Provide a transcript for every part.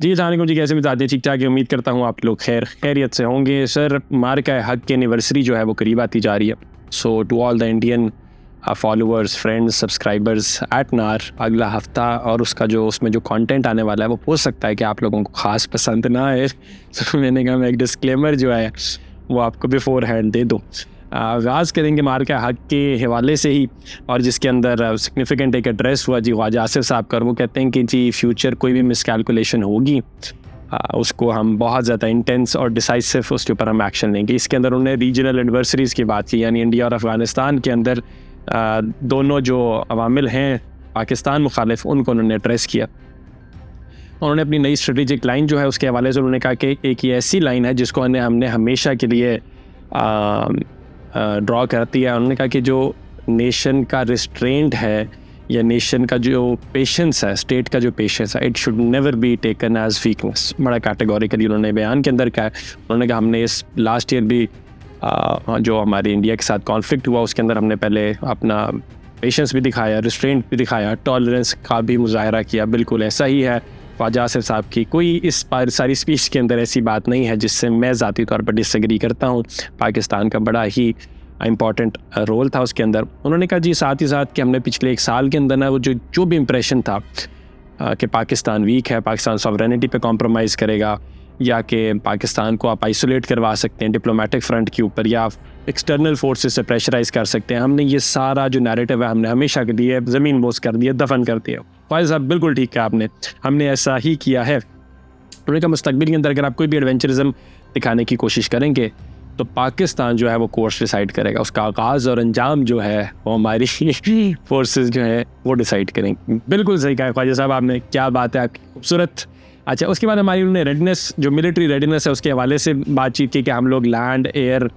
जी, अस्सलाम जी, कैसे मिजाज हैं? ठीक-ठाक है, उम्मीद करता हूँ आप लोग खैरियत से होंगे। सर, मार्का हक की एनिवर्सरी जो है वो करीब आती जा रही है। So to all the Indian followers, friends, subscribers at नार, अगला हफ्ता और उसमें जो कंटेंट आने वाला है वो हो सकता है कि आप लोगों को ख़ास पसंद ना आए। तो मैंने कहा मैं एक डिस्क्लेमर जो है वो आपको बिफोर हैंड दे दूँ। आगाज़ करेंगे मार्का हक के हवाले से ही, और जिसके अंदर सिग्निफिकेंट एक एड्रेस हुआ जी ख्वाजा आसिफ साहब का। वो कहते हैं कि जी फ्यूचर कोई भी मिसकैलकुलेशन होगी उसको हम बहुत ज़्यादा इंटेंस और डिसाइसिव उसके ऊपर हम एक्शन लेंगे। इसके अंदर उन्होंने रीजनल एडवर्सरीज़ की बात की, यानी इंडिया और अफ़गानिस्तान के अंदर दोनों जो अवामिल हैं पाकिस्तान मुखालिफ, उनको उन्होंने एड्रेस किया। उन्होंने अपनी नई स्ट्रेटेजिक लाइन जो है उसके हवाले से उन्होंने कहा कि एक ये ऐसी लाइन है जिसको हमने हमेशा के लिए ड्रॉ करती है। उन्होंने कहा कि जो नेशन का रिस्ट्रेंट है या नेशन का जो पेशेंस है, स्टेट का जो पेशेंस है, it should never be taken as weakness. बड़ा कैटेगोरिकली उन्होंने बयान के अंदर कहा है। उन्होंने कहा हमने इस लास्ट ईयर भी जो हमारे इंडिया के साथ कॉन्फ्लिक्ट हुआ उसके अंदर हमने पहले अपना पेशेंस भी दिखाया, रिस्ट्रेंट भी दिखाया, टॉलरेंस का भी मुजाहरा किया। बिल्कुल ऐसा ही है ख्वाजा आसिफ साहब की। कोई इस सारी स्पीच के अंदर ऐसी बात नहीं है जिससे मैं ज़ाती तौर पर डिसएग्री करता हूँ। पाकिस्तान का बड़ा ही इम्पॉर्टेंट रोल था उसके अंदर। उन्होंने कहा जी साथ ही साथ कि हमने पिछले एक साल के अंदर ना वो जो भी इम्प्रेशन था कि पाकिस्तान वीक है, पाकिस्तान सॉवरेनिटी पे कॉम्प्रोमाइज़ करेगा, या कि पाकिस्तान को आप आइसोलेट करवा सकते हैं डिप्लोमेटिक फ्रंट के ऊपर, या एक्सटर्नल फोर्सेस से प्रेशराइज़ कर सकते हैं, हमने ये सारा जो नैरेटिव है हमने हमेशा के लिए ज़मीन बोस कर दिया, दफन कर दिया। ख्वाजा साहब बिल्कुल ठीक है, हमने ऐसा ही किया है। उन्होंने कहा मुस्तकबिल के अंदर अगर आप कोई भी एडवेंचरिज्म दिखाने की कोशिश करेंगे तो पाकिस्तान जो है वो कोर्स डिसाइड करेगा, उसका आगाज़ और अंजाम जो है वो हमारी फोर्सेस जो है वो डिसाइड करेंगे। बिल्कुल सही कहा ख्वाजा साहब आपने, क्या बात है आपकी, खूबसूरत। अच्छा, उसके बाद हमारी उन्होंने रेडनेस, जो मिलिट्री रेडनेस है उसके हवाले से बातचीत की कि हम लोग लैंड, एयर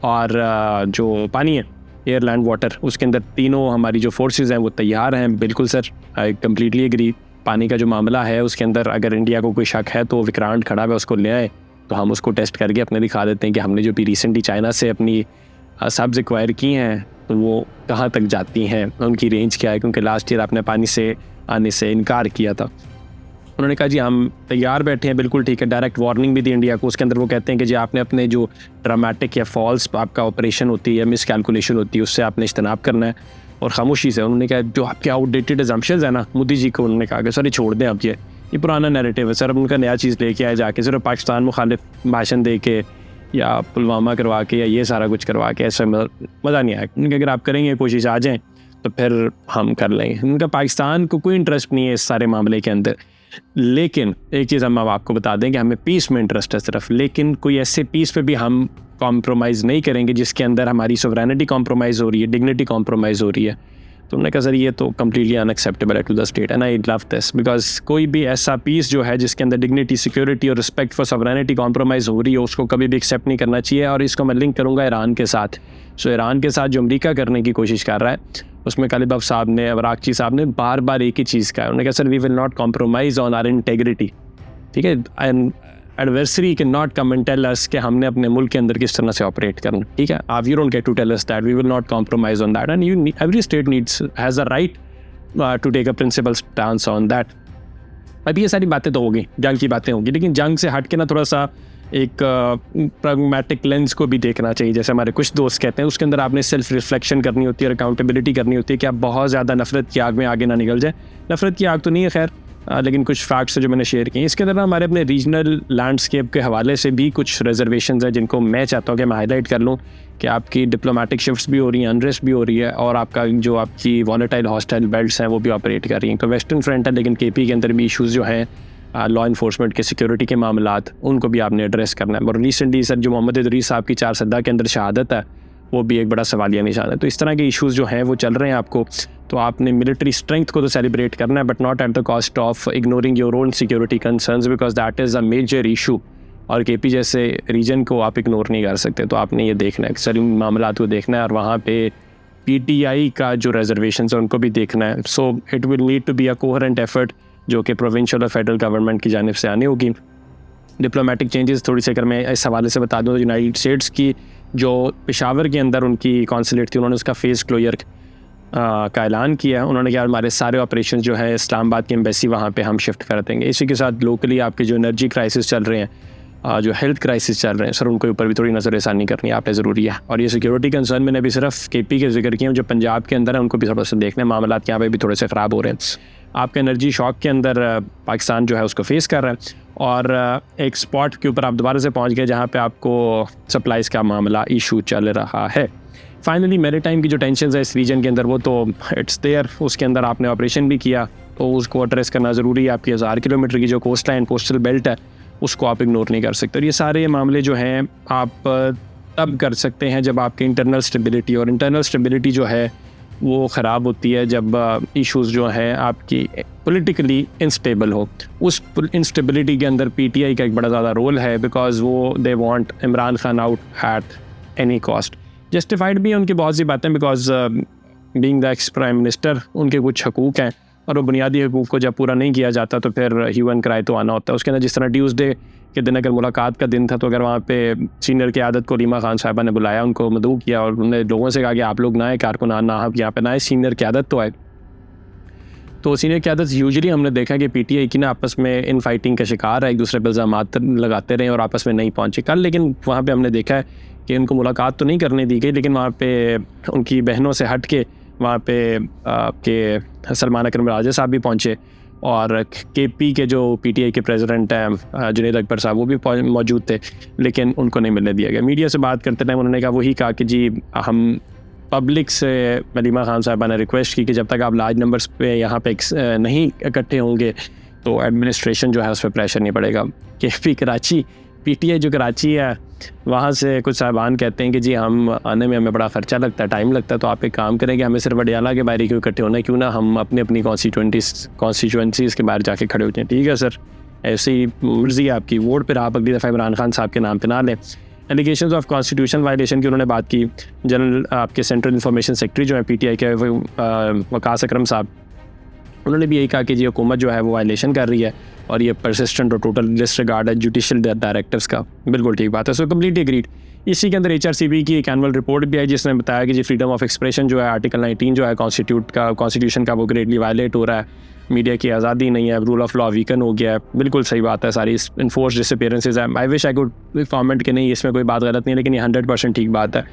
और जो पानी है, एयर, लैंड, वाटर, उसके अंदर तीनों हमारी जो फोर्सेस हैं वो तैयार हैं। बिल्कुल सर, आई कम्प्लीटली एग्री। पानी का जो मामला है उसके अंदर अगर इंडिया को कोई शक है तो विक्रांत खड़ा है, उसको ले आए तो हम उसको टेस्ट करके अपने दिखा देते हैं कि हमने जो भी रिसेंटली चाइना से अपनी सब्ज़ एक्वायर की हैं तो वो कहाँ तक जाती हैं, उनकी रेंज क्या है, क्योंकि लास्ट ईयर आपने पानी से आने से इनकार किया था। उन्होंने कहा जी हम तैयार बैठे हैं, बिल्कुल ठीक है। डायरेक्ट वार्निंग भी दी इंडिया को, उसके अंदर वो कहते हैं कि जी आपने अपने जो ड्रामेटिक या फॉल्स आपका ऑपरेशन होती है, मिस कैलकुलेशन होती है, उससे आपने इज्तनाब करना है और खामोशी से। उन्होंने कहा जो आपके आउटडेटेड एजम्पशंस है ना, मोदी जी को उन्होंने कहा कि सर ये छोड़ दें, आप ये पुराना नैरेटिव है सर, अब उनका नया चीज़ लेके आए जाके सिर्फ पाकिस्तान मुखालिफ भाषण दे के या पुलवामा करवा के या ये सारा कुछ करवा के, ऐसा मज़ा नहीं आया। उनके अगर आप करेंगे कोशिश आ जाएँ तो फिर हम कर लेंगे। उनका पाकिस्तान को कोई इंटरेस्ट नहीं है इस सारे मामले के अंदर, लेकिन एक चीज़ हम आपको बता दें कि हमें पीस में इंटरेस्ट है सिर्फ, लेकिन कोई ऐसे पीस पे भी हम कॉम्प्रोमाइज़ नहीं करेंगे जिसके अंदर हमारी सोवरेनिटी कॉम्प्रोमाइज़ हो रही है, डिग्निटी कॉम्प्रोमाइज़ हो रही है। तो उन्होंने कहा सर ये तो कम्प्लीटली अनएक्सेप्टेबल है to the state, and I love this, because कोई भी ऐसा पीस जो है जिसके अंदर डिग्निटी, सिक्योरिटी और रिस्पेक्ट फॉर सोवरेनिटी कॉम्प्रोमाइज़ हो रही है उसको कभी भी एक्सेप्ट नहीं करना चाहिए। और इसको मैं लिंक करूँगा ईरान के साथ। सो ईरान के साथ जो अमरीका करने की कोशिश कर रहा है उसमें कालिबाफ साहब ने, अबराक्ची साहब ने बार बार एक ही चीज़ कहा। उन्होंने कहा sir we will not compromise on our integrity, ठीक है। And adversary can not come and tell us कि हमने अपने मुल्क के अंदर किस तरह से ऑपरेट करना, ठीक है। आप you don't get to tell us that, we will not compromise on that, and every state needs has a right to take a principle stance on that. अब ये सारी बातें तो होगी, जंग की बातें होंगी, लेकिन जंग से हट के ना थोड़ा सा एक प्रैग्मेटिक लेंस को भी देखना चाहिए। जैसे हमारे कुछ दोस्त कहते हैं उसके अंदर आपने सेल्फ रिफ्लेक्शन करनी होती है और अकाउंटेबिलिटी करनी होती है कि आप बहुत ज़्यादा नफरत की आग में आगे ना निकल जाए। नफरत की आग तो नहीं है खैर, लेकिन कुछ फैक्ट्स जो मैंने शेयर किए इसके अंदर हमारे अपने रीजनल लैंडस्केप के हवाले से भी कुछ रिजर्वेशंस हैं जिनको मैं चाहता हूँ कि मैं हाईलाइट कर लूँ कि आपकी डिप्लोमेटिक शिफ्ट्स भी हो रही हैं, अनरेस्ट भी हो रही है, और आपकी वॉलेटाइल हॉस्टाइल बेल्ट्स हैं वो भी ऑपरेट कर रही हैं। तो वेस्टर्न फ्रंट है, लेकिन केपी के अंदर भी इशूज़ जो हैं लॉ इन्फोर्समेंट के, सिक्योरिटी के मामलात, उनको भी आपने एड्रेस करना है। और रिसेंटली सर जो मोहम्मद इदरीस साहब की 4 सद्दा के अंदर शहादत है वो भी एक बड़ा सवालिया निशान है। तो इस तरह के इश्यूज़ जो हैं वो चल रहे हैं आपको, तो आपने मिलिट्री स्ट्रेंथ को तो सेलिब्रेट करना है, but not at the cost of ignoring your own security concerns, because that is a major issue. और केपी जैसे रीजन को आप इग्नोर नहीं कर सकते। तो आपने ये देखना है, सर इन मामलात को देखना है, और वहाँ पे पीटीआई का जो रिजर्वेशन है उनको भी देखना है। So it will need to be a coherent effort जो कि प्रोविंशियल और फेडरल गवर्नमेंट की जानिब से आनी होगी। डिप्लोमेटिक चेंजेस थोड़ी सी अगर मैं इस हवाले से बता दूँ तो यूनाइटेड स्टेट्स की जो पेशावर के अंदर उनकी कॉन्सुलेट थी, उन्होंने उसका फेस क्लोजर का ऐलान किया है। उन्होंने कहा हमारे सारे ऑपरेशन जो है इस्लामाबाद की एम्बेसी वहाँ पे हम शिफ्ट कर देंगे। इसी के साथ लोकली आपके जो एनर्जी क्राइसिस चल रहे हैं, जो हेल्थ क्राइसिस चल रहे हैं सर, उनके ऊपर भी थोड़ी नज़रसानी करनी आपने ज़रूरी है। और ये सिक्योरिटी कंसर्न मैंने अभी सिर्फ KP के जिक्र किए, जो पंजाब के अंदर है उनको भी थोड़ा सा देखना है, मामला यहाँ पे भी थोड़े से ख़राब हो रहे हैं। आपका एनर्जी शॉक के अंदर पाकिस्तान जो है उसको फेस कर रहा है, और एक स्पॉट के ऊपर आप दोबारा से पहुँच गए जहाँ पर आपको सप्लाइज़ का मामला इशू चल रहा है। फाइनली मैरीटाइम की जो टेंशन है इस रीजन के अंदर वो तो इट्स देयर, उसके अंदर आपने ऑपरेशन भी किया तो उसको एड्रेस करना ज़रूरी है। आपकी 1000 किलोमीटर की जो कोस्ट लाइन कोस्टल बेल्ट है उसको आप इग्नोर नहीं कर सकते। और ये सारे मामले जो हैं आप तब कर सकते हैं जब आपकी इंटरनल स्टेबिलिटी, और इंटरनल स्टेबिलिटी जो है वो ख़राब होती है जब इश्यूज़ जो हैं आपकी पॉलिटिकली इंस्टेबल हो। उस इंस्टेबिलिटी के अंदर PTI का एक बड़ा ज़्यादा रोल है, बिकॉज वो they want Imran Khan out at any cost. Justified भी हैं उनकी बहुत सी बातें, because being the ex prime minister उनके कुछ हकूक़ हैं, और वो बुनियादी हकूक़ को जब पूरा नहीं किया जाता तो फिर ह्यू एंड क्राई तो आना होता है। उसके अंदर जिस तरह ट्यूसडे के दिन अगर मुलाकात का दिन था, तो अगर वहाँ पे सीनियर क़यादत को रीमा खान साहिबा ने बुलाया, उनको मदऊ किया और उन्होंने लोगों से कहा कि आप लोग ना आए, कारकुनान ना आप यहाँ पे ना आए, सीनियर क़यादत तो आए। तो सीनियर क़यादत यूजुअली हमने देखा कि PTI की ना आपस में इन फाइटिंग का शिकार है, एक दूसरे पर इल्ज़ामात लगाते रहे और आपस में नहीं पहुँचे। कल लेकिन वहाँ पर हमने देखा है कि उनको मुलाकात तो नहीं करने दी गई, लेकिन वहाँ पे उनकी बहनों से हट के वहाँ पे आपके सलमान अकरम राजा साहब भी पहुँचे, और KP के जो PTI के प्रेसिडेंट हैं जुनैद अकबर साहब वो भी मौजूद थे, लेकिन उनको नहीं मिलने दिया गया। मीडिया से बात करते टाइम उन्होंने वही कहा कि जी हम पब्लिक से रीमा खान साहबा ने रिक्वेस्ट की कि जब तक आप लार्ज नंबर्स पे यहाँ पे नहीं इकट्ठे होंगे तो एडमिनिस्ट्रेशन जो है उस पर प्रेशर नहीं पड़ेगा। KP कराची, PTI जो कराची है वहाँ से कुछ साहबान कहते हैं कि जी हम आने में हमें बड़ा ख़र्चा लगता है, टाइम लगता है, तो आप एक काम करें कि हमें सिर्फ अडियाला के बाहर क्यों इकट्ठे होना है, क्यों ना हम अपनी कॉन्स्टिट्यूंसीज़ के बाहर जाके खड़े होते हैं। ठीक है सर, ऐसी मर्ज़ी है आपकी, वोट पर आप अगली दफ़ा इमरान खान साहब के नाम पे ना लें। एलिगेशंस ऑफ कॉन्स्टिट्यूशन वायलेशन की उन्होंने बात की। जनरल आपके सेंट्रल इंफॉर्मेशन सेक्रेटरी जो है PTI के वकास अकरम साहब, उन्होंने भी यही कहा कि जी हुकूमत जो है वो वायलेशन कर रही है और ये परसिस्टेंट और टोटल डिसरिगार्ड है जुडिशल डायरेक्टर्स का। बिल्कुल ठीक बात है, सो कम्प्लीटली एग्रीड। इसी के अंदर HRCB की एक एनुअल रिपोर्ट भी आई जिसने बताया कि जी फ्रीडम ऑफ एक्सप्रेशन जो है आर्टिकल 19 जो है कॉन्स्टिट्यूशन का वो ग्रेटली वायलेट हो रहा है, मीडिया की आज़ादी नहीं है, रूल ऑफ लॉ वीकन हो गया है। बिल्कुल सही बात है, सारी इन्फोर्स डिसअपीयरेंसेस है। I wish I could comment कि नहीं इसमें कोई बात गलत नहीं है, लेकिन ये 100% ठीक बात है।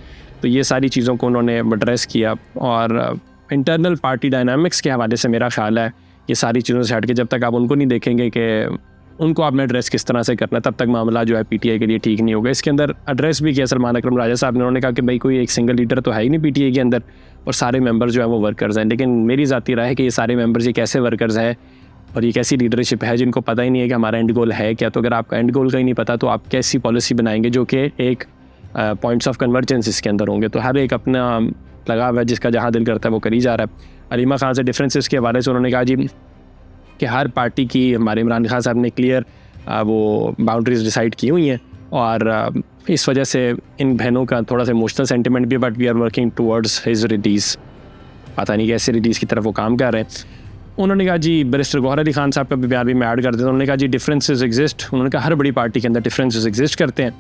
तो ये सारी चीज़ों को उन्होंने एड्रेस किया, और इंटरनल पार्टी डायनामिक्स के हवाले से मेरा ख्याल है ये सारी चीज़ों से हट के जब तक आप उनको नहीं देखेंगे कि उनको आपने एड्रेस किस तरह से करना है, तब तक मामला जो है PTI के लिए ठीक नहीं होगा। इसके अंदर एड्रेस भी किया सलमान अकरम राजा साहब ने, उन्होंने कहा कि भाई कोई एक सिंगल लीडर तो है ही नहीं PTI के अंदर, और सारे मेंबर जो है वो वर्कर्स हैं। लेकिन मेरी ज़ाती राय है कि ये सारे मेंबर्स ये कैसे वर्कर्स हैं और ये कैसी लीडरशिप है जिनको पता ही नहीं है कि हमारा एंड गोल है क्या। तो अगर आपका एंड गोल का ही नहीं पता तो आप कैसी पॉलिसी बनाएंगे जो कि एक पॉइंट्स ऑफ कन्वर्जेंस इसके अंदर होंगे। तो हर एक अपना लगाव है, जिसका जहाँ दिल करता है वो करी जा रहा है। रीमा खान से डिफरेंसेस के हवाले से उन्होंने कहा जी कि हर पार्टी की, हमारे इमरान खान साहब ने क्लियर वो बाउंड्रीज डिसाइड की हुई हैं, और इस वजह से इन बहनों का थोड़ा सा इमोशनल सेंटिमेंट भी, but we are working towards his release. पता नहीं कैसे रिलीज़ की तरफ वो काम कर रहे हैं। उन्होंने कहा जी बैरिस्टर गौहर अली खान साहब का भी बयान भी मैं ऐड कर देता हूँ। उन्होंने कहा जी डिफरेंसेस एग्जिस्ट। उन्होंने कहा हर बड़ी पार्टी के अंदर डिफरेंसेस एग्जिस्ट करते हैं,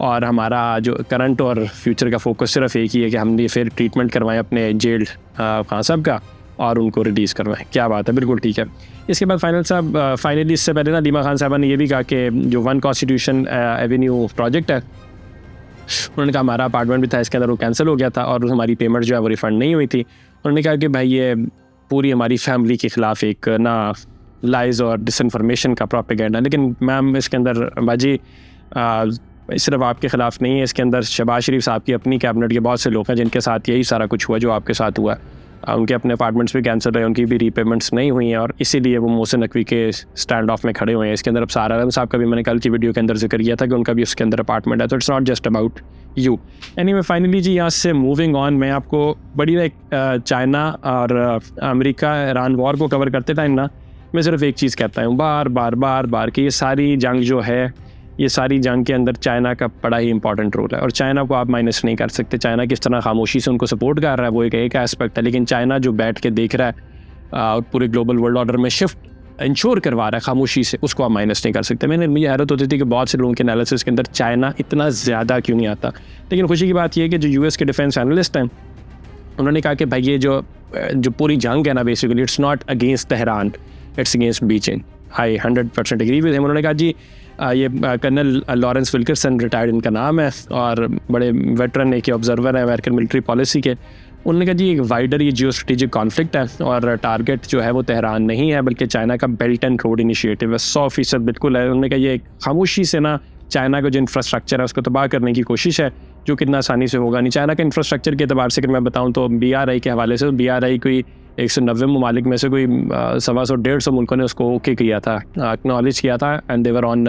और हमारा जो करंट और फ्यूचर का फोकस सिर्फ एक ही है कि हम ये फिर ट्रीटमेंट करवाएं अपने जेल खान साहब का और उनको रिलीज़ करवाएं। क्या बात है, बिल्कुल ठीक है। इसके बाद फाइनली इससे पहले ना लीमा खान साहबा ने ये भी कहा कि जो वन कॉन्स्टिट्यूशन एवेन्यू प्रोजेक्ट है, उन्होंने कहा हमारा अपार्टमेंट भी था, इसके अंदर वो कैंसिल हो गया था और हमारी पेमेंट जो है वो रिफ़ंड नहीं हुई थी। उन्होंने कहा कि भाई ये पूरी हमारी फैमिली के ख़िलाफ़ एक ना लाइज़ और डिसइंफॉर्मेशन का प्रोपेगेंडा। लेकिन मैम इसके अंदर बाजी सिर्फ आपके ख़िलाफ़ नहीं है, इसके अंदर शहबाज शरीफ साहब की अपनी कैबिनेट के बहुत से लोग हैं जिनके साथ यही सारा कुछ हुआ जो आपके साथ हुआ। उनके अपने अपार्टमेंट्स भी कैंसिल रहे, उनकी भी रीपेमेंट्स नहीं हुई हैं, और इसीलिए वो मोहसिन नकवी के स्टैंड ऑफ में खड़े हुए हैं। इसके अंदर अब सारा आलम साहब का भी मैंने कल की वीडियो के अंदर जिक्र किया था कि उनका भी उसके अंदर अपार्टमेंट है। तो it's not just about you. Anyway finally जी यहाँ से मूविंग ऑन, मैं आपको बड़ी चाइना और अमेरिका ईरान वॉर को कवर करते टाइम ना मैं सिर्फ एक चीज़ कहता हूँ बार कि ये सारी जंग जो है, ये सारी जंग के अंदर चाइना का बड़ा ही इंपॉर्टेंट रोल है, और चाइना को आप माइनस नहीं कर सकते। चाइना किस तरह खामोशी से उनको सपोर्ट कर रहा है वो एक एस्पेक्ट है, लेकिन चाइना जो बैठ के देख रहा है और पूरे ग्लोबल वर्ल्ड ऑर्डर में शिफ्ट इंश्योर करवा रहा है खामोशी से, उसको आप माइनस नहीं कर सकते। मुझे हैरत होती थी कि बहुत से लोगों के एनालिसिस के अंदर चाइना इतना ज़्यादा क्यों नहीं आता। लेकिन खुशी की बात यह है कि जो US के डिफेंस एनालिस्ट हैं उन्होंने कहा कि भाई ये जो पूरी जंग है ना, basically it's not against Tehran, it's against Beijing. I 100% agree with him. उन्होंने कहा जी ये कर्नल लॉरेंस विल्करसन, रिटायर्ड इनका नाम है, और बड़े वेटरन एक ऑब्जर्वर है अमेरिकन मिलिट्री पॉलिसी के। उन्होंने कहा जी एक वाइडर ये जियो स्ट्रेटेजिक कॉन्फ्लिक्ट है, और टारगेट जो है वो तेहरान नहीं है बल्कि चाइना का बेल्ट एंड रोड इनिशिएटिव है। 100% बिल्कुल है। उन्होंने कहा ये खामोशी से ना चाइना का जो इंफ्रास्ट्रक्चर है उसको तबाह करने की कोशिश है, जो कितना आसानी से होगा नहीं। चाइना का इंफ्रास्ट्रक्चर के अतबार से अगर मैं बताऊँ तो BRI के हवाले से, BRI कोई 190 ममालिक में से कोई 125-150 मुल्कों ने उसको ओके किया था, एक्नॉलेज किया था, and they were on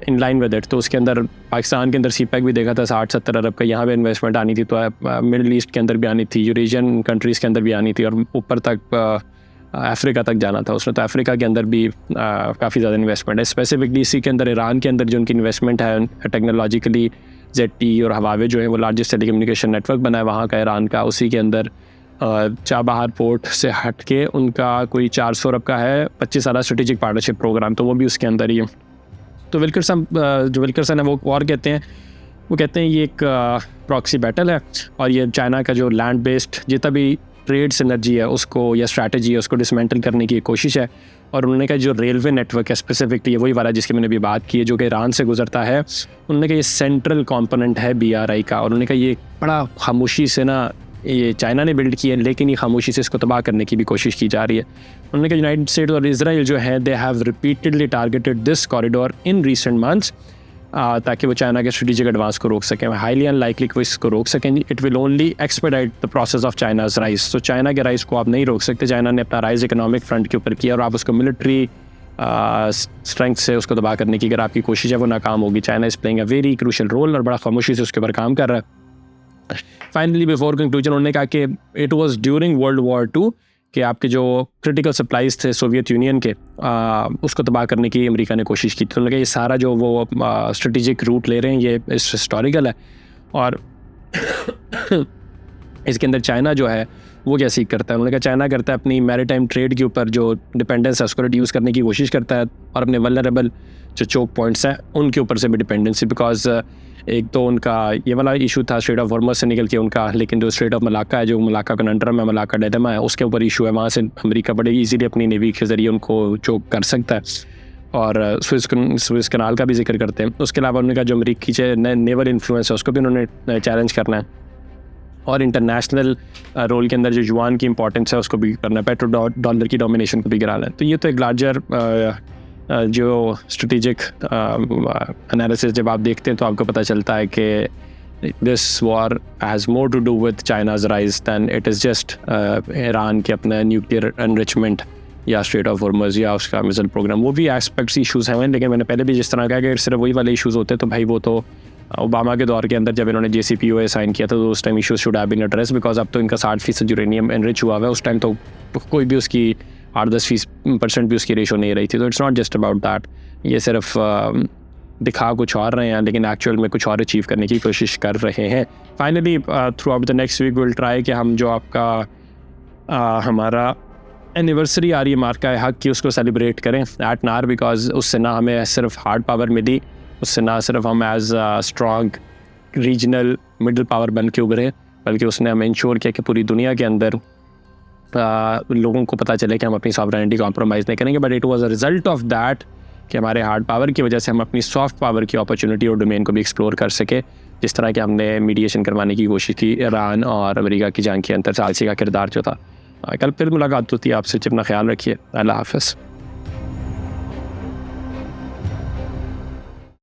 in line with it. तो उसके अंदर पाकिस्तान के अंदर CPEC भी देखा था 60-70 अरब का यहाँ पे इन्वेस्टमेंट आनी थी, तो मिडल ईस्ट के अंदर भी आनी थी, यूरेशियन कंट्रीज़ के अंदर भी आनी थी, और ऊपर तक अफ्रीका तक जाना था उसने। तो अफ्रीका के अंदर भी काफ़ी ज़्यादा इन्वेस्टमेंट है। स्पेसिफिकली इसी के अंदर ईरान के अंदर जो उनकी इन्वेस्टमेंट है टेक्नोलॉजिकली, ZTE और हवावे जो है वो लार्जेस्ट टेलीकम्युनिकेशन नेटवर्क बना है वहाँ का ईरान का। उसी के अंदर चाबहार पोर्ट से हट के उनका कोई 400 अरब का है 25 साल स्ट्रेटेजिक पार्टनरशिप प्रोग्राम, तो वो भी उसके अंदर ही है। तो विल्करसन है वो और कहते हैं ये एक प्रॉक्सी बैटल है, और ये चाइना का जो लैंड बेस्ड जितना भी ट्रेड सिनर्जी है उसको या स्ट्रैटेजी है उसको डिसमेंटल करने की कोशिश है। और उन्होंने कहा जो रेलवे नेटवर्क है स्पेसिफिकली वही वाला जिसकी मैंने अभी बात की है, जो कि ईरान से गुजरता है, उन्होंने कहा ये सेंट्रल कंपोनेंट है BRI का। और उन्होंने कहा ये बड़ा खामोशी से ना ये चाइना ने बिल्ड की है, लेकिन ये खामोशी से इसको तबाह करने की भी कोशिश की जा रही है। उन्होंने कहा यूनाइटेड स्टेट्स और इजराइल जो है they have repeatedly targeted this corridor in recent months, ताकि वो चाइना के स्ट्रेटेजिक एडवांस को रोक सकें। हाईली अनलाइकली वो इसको रोक सकेंगे। It will only expedite the process of China's rise. तो चाइना के राइज को आप नहीं रोक सकते। चाइना ने अपना राइज इकोनॉमिक फ्रंट के ऊपर किया, और आप उसको मिलिट्री स्ट्रेंथ से उसको दबा करने की अगर आपकी कोशिश है वो नाकाम होगी। China is playing a very crucial role, और बड़ा खामोशी से उसके ऊपर काम कर रहा है। फाइनली बिफोर कंक्लूजन उन्होंने कहा कि it was during world war 2 कि आपके जो क्रिटिकल सप्लाईज थे सोवियत यूनियन के उसको तबाह करने की अमेरिका ने कोशिश की थी। उन्होंने कहा ये सारा जो वो स्ट्रेटेजिक रूट ले रहे हैं ये हिस्टोरिकल है, और इसके अंदर चाइना जो है वो क्या सीख करता है। उन्होंने कहा चाइना करता है अपनी मैरीटाइम ट्रेड के ऊपर जो डिपेंडेंस है उसको रिड्यूस करने की कोशिश करता है, और अपने वल्नरेबल जो चोक पॉइंट्स हैं उनके ऊपर से भी डिपेंडेंसी। बिकॉज एक तो उनका ये वाला इशू था स्ट्रेट ऑफ हॉर्मज़ से निकल के उनका, लेकिन जो स्ट्रेट ऑफ मलाक्का है, जो मलाक्का कनंड्रम है, मलाक्का डायलेमा है, उसके ऊपर इशू है। वहाँ से अमेरिका बड़े इजीली अपनी नेवी के ज़रिए उनको चोक कर सकता है। और स्विस कनाल का भी जिक्र करते हैं। उसके अलावा उन्होंने कहा जो अमेरिकी नेवल इन्फ्लुएंस है उसको भी उन्होंने चैलेंज करना है, और इंटरनेशनल रोल के अंदर जो युआन की इंपॉर्टेंस है उसको भी करना है, पेट्रो डॉलर की डोमिनेशन को भी गिराना है। तो ये तो एक लार्जर जो स्ट्रेटेजिक एनालिसिस जब आप देखते हैं तो आपको पता चलता है कि this war has more to do with China's rise than it is just Iran के अपना न्यूक्लियर एनरिचमेंट या स्ट्रेट ऑफ हॉर्मज़ या उसका मिसाइल प्रोग्राम। वो भी एस्पेक्ट्स इशूज़ हैं, लेकिन मैंने पहले भी जिस तरह कहा कि सिर्फ वही वाले इशूज़ होते तो भाई वो तो ओबामा के दौर के अंदर जब इन्होंने JCPOA साइन किया था तो उस time issues should have been address, because अब तो इनका 60% यूरेनियम एनरिच हुआ है। उस टाइम तो कोई भी उसकी 8-10% भी उसकी रेशो नहीं रही थी। तो it's not just about that, ये सिर्फ दिखा कुछ और रहे हैं लेकिन एक्चुअल में कुछ और अचीव करने की कोशिश कर रहे हैं। Finally throughout the next week will try कि हम जो आपका हमारा एनिवर्सरी आ रही है मार्का हक की उसको सेलिब्रेट करें एट नार, बिकॉज उससे ना हमें सिर्फ हार्ड पावर मिली, उससे ना सिर्फ हम as strong regional middle power बन के उभरे, बल्कि उसने हमें इंश्योर किया कि पूरी दुनिया के अंदर लोगों को पता चले कि हम अपनी सॉवरेनिटी कॉम्प्रोमाइज़ नहीं करेंगे। But it was a result of that कि हमारे हार्ड पावर की वजह से हम अपनी सॉफ्ट पावर की अपॉर्चुनिटी और डोमेन को भी एक्सप्लोर कर सके, जिस तरह कि हमने मीडिएशन करवाने की कोशिश की ईरान और अमेरिका की जंग के अंतर सालसी का किरदार जो था। कल फिर मुलाकात होती है आपसे, अपना ख्याल रखिए। अल्लाह हाफ़िज़।